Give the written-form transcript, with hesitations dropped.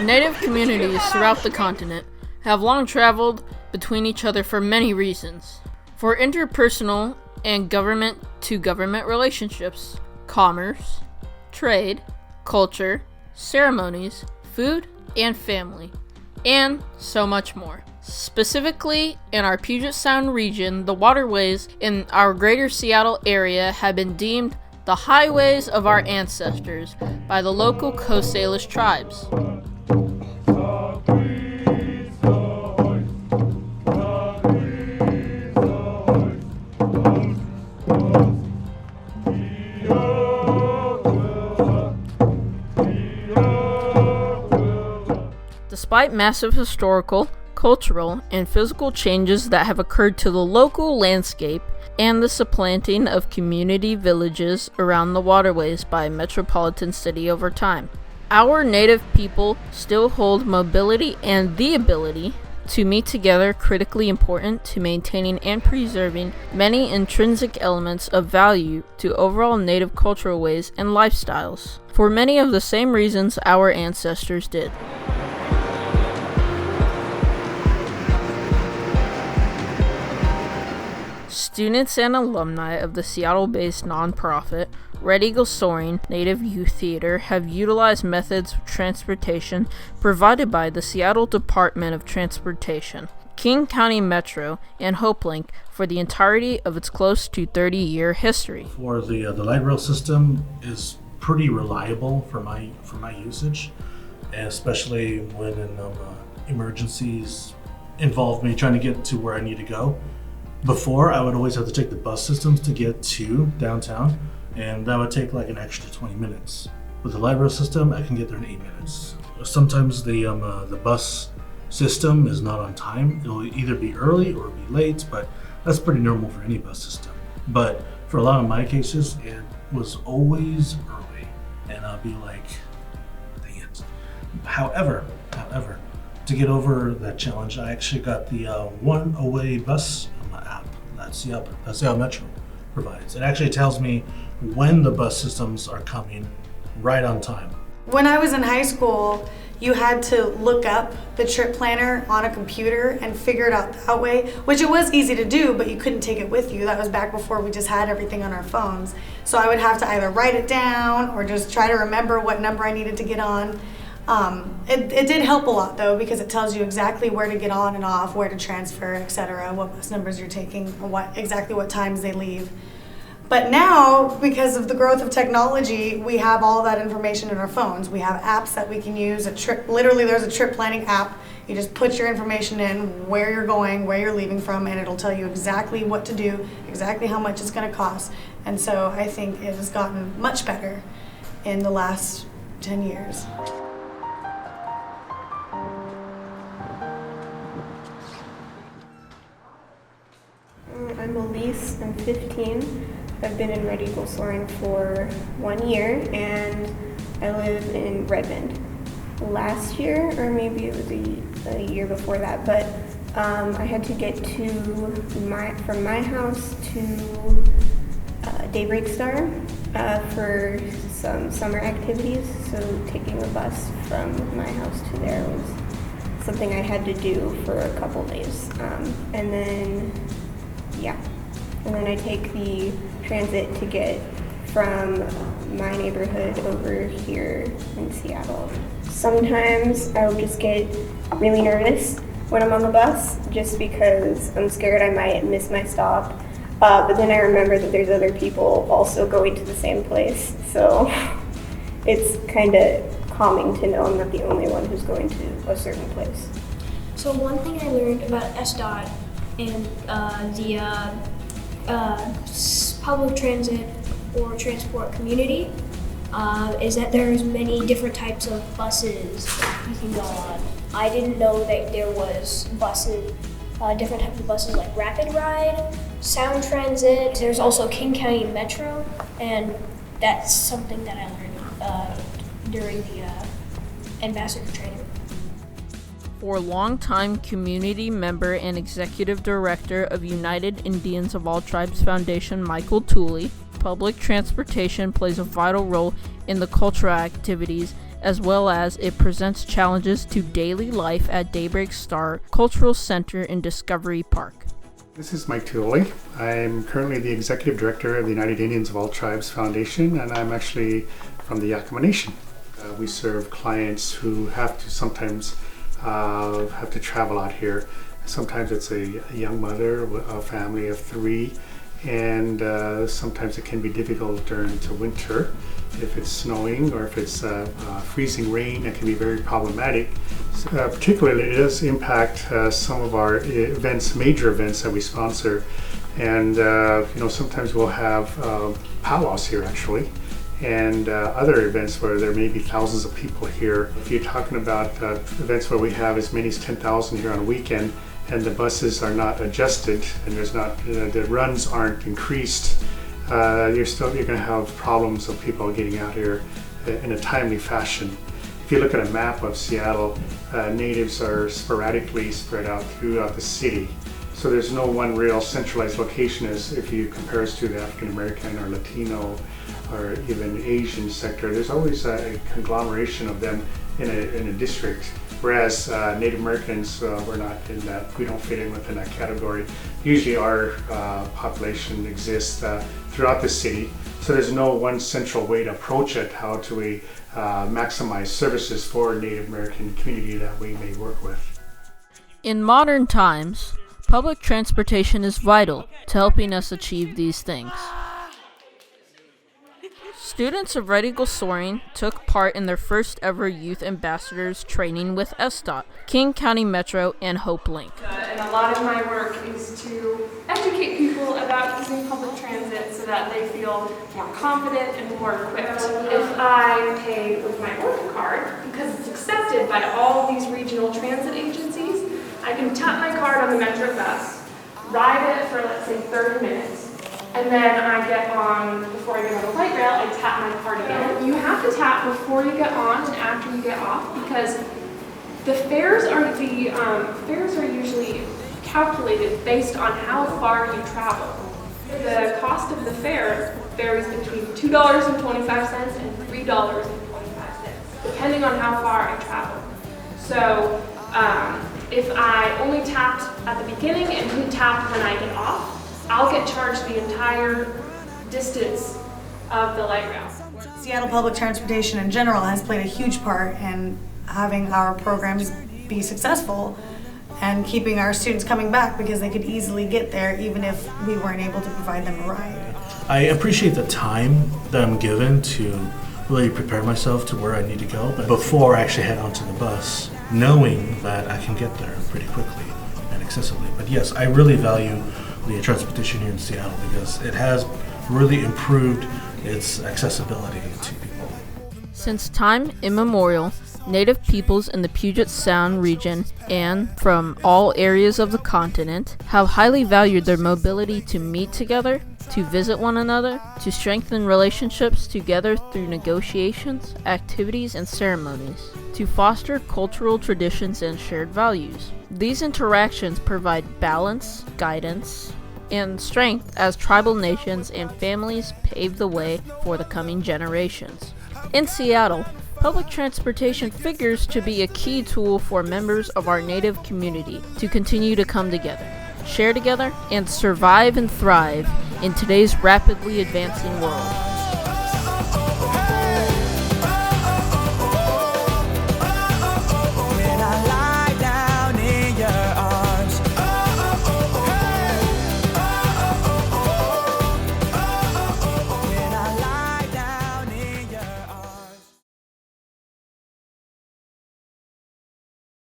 Native communities throughout the continent have long traveled between each other for many reasons. For interpersonal and government-to-government relationships, commerce, trade, culture, ceremonies, food, and family, and so much more. Specifically, in our Puget Sound region, the waterways in our greater Seattle area have been deemed the highways of our ancestors by the local Coast Salish tribes. Despite massive historical, cultural, and physical changes that have occurred to the local landscape and the supplanting of community villages around the waterways by a metropolitan city over time, our native people still hold mobility and the ability to meet together, critically important to maintaining and preserving many intrinsic elements of value to overall native cultural ways and lifestyles, for many of the same reasons our ancestors did. Students and alumni of the Seattle-based nonprofit Red Eagle Soaring Native Youth Theater have utilized methods of transportation provided by the Seattle Department of Transportation, King County Metro, and HopeLink for the entirety of its close to 30-year history. For the light rail system is pretty reliable for my usage, especially when emergencies involve me trying to get to where I need to go. Before, I would always have to take the bus systems to get to downtown, and that would take like an extra 20 minutes. With the light rail system, I can get there in 8 minutes. Sometimes the bus system is not on time. It'll either be early or be late, but that's pretty normal for any bus system. But for a lot of my cases, it was always early, and I'll be like, dang it. However, to get over that challenge, I actually got the one-away bus app that Seattle Metro provides. It actually tells me when the bus systems are coming right on time. When I was in high school, you had to look up the trip planner on a computer and figure it out that way, which it was easy to do, but you couldn't take it with you. That was back before we just had everything on our phones. So I would have to either write it down or just try to remember what number I needed to get on. It did help a lot though, because it tells you exactly where to get on and off, where to transfer, etc., what bus numbers you're taking, exactly what times they leave. But now, because of the growth of technology, we have all that information in our phones. We have apps that we can use. Literally, there's a trip planning app. You just put your information in, where you're going, where you're leaving from, and it'll tell you exactly what to do, exactly how much it's going to cost. And so I think it has gotten much better in the last 10 years. I'm Elise, I'm 15. I've been in Red Eagle Soaring for 1 year, and I live in Redmond. Last year, or maybe it was a year before that, but I had to get from my house to Daybreak Star for some summer activities, so taking a bus from my house to there was something I had to do for a couple days. And then I take the transit to get from my neighborhood over here in Seattle. Sometimes I'll just get really nervous when I'm on the bus just because I'm scared I might miss my stop. But then I remember that there's other people also going to the same place. So it's kind of calming to know I'm not the only one who's going to a certain place. So one thing I learned about SDOT and the public transit or transport community is that there's many different types of buses that you can go on. I didn't know that there was buses, different types of buses like Rapid Ride, Sound Transit. There's also King County Metro, and that's something that I learned during the ambassador training. For longtime community member and executive director of United Indians of All Tribes Foundation, Michael Tooley, public transportation plays a vital role in the cultural activities as well as it presents challenges to daily life at Daybreak Star Cultural Center in Discovery Park. This is Mike Tooley. I'm currently the Executive Director of the United Indians of All Tribes Foundation, and I'm actually from the Yakama Nation. We serve clients who have to sometimes have to travel out here. Sometimes it's a young mother, a family of 3, and sometimes it can be difficult during the winter. If it's snowing or if it's freezing rain, it can be very problematic. Particularly, it does impact some of our events, major events that we sponsor. And sometimes we'll have powwows here actually, and other events where there may be thousands of people here. If you're talking about events where we have as many as 10,000 here on a weekend, and the buses are not adjusted, and there's not the runs aren't increased, you're going to have problems of people getting out here in a timely fashion. If you look at a map of Seattle, natives are sporadically spread out throughout the city. So there's no one real centralized location as if you compare us to the African American or Latino or even Asian sector. There's always a conglomeration of them in a district. Whereas Native Americans, we're not in that, we don't fit in within that category. Usually our population exists throughout the city, so there's no one central way to approach it, how do we maximize services for Native American community that we may work with. In modern times, public transportation is vital to helping us achieve these things. Students of Red Eagle Soaring took part in their first ever Youth Ambassadors training with SDOT, King County Metro, and Hope Link. And a lot of my work is to educate people about using public transit so that they feel more confident and more equipped. If I pay with my Orca card, because it's accepted by all of these regional transit agencies, I can tap my card on the Metro bus, ride it for let's say 30 minutes, and then I get on, before I get on the light rail, I tap my card again. You have to tap before you get on and after you get off because the fares are usually calculated based on how far you travel. The cost of the fare varies between $2.25 and $3.25, depending on how far I travel. So if I only tapped at the beginning and didn't tap when I get off, I'll get charged the entire distance of the light rail. Seattle public transportation in general has played a huge part in having our programs be successful and keeping our students coming back because they could easily get there even if we weren't able to provide them a ride. I appreciate the time that I'm given to really prepare myself to where I need to go, but before I actually head onto the bus, knowing that I can get there pretty quickly and accessibly. But yes, I really value the transportation here in Seattle because it has really improved its accessibility to people. Since time immemorial, Native peoples in the Puget Sound region and from all areas of the continent have highly valued their mobility to meet together, to visit one another, to strengthen relationships together through negotiations, activities, and ceremonies, to foster cultural traditions and shared values. These interactions provide balance, guidance, and strength as tribal nations and families pave the way for the coming generations. In Seattle, public transportation figures to be a key tool for members of our Native community to continue to come together, share together, and survive and thrive in today's rapidly advancing world.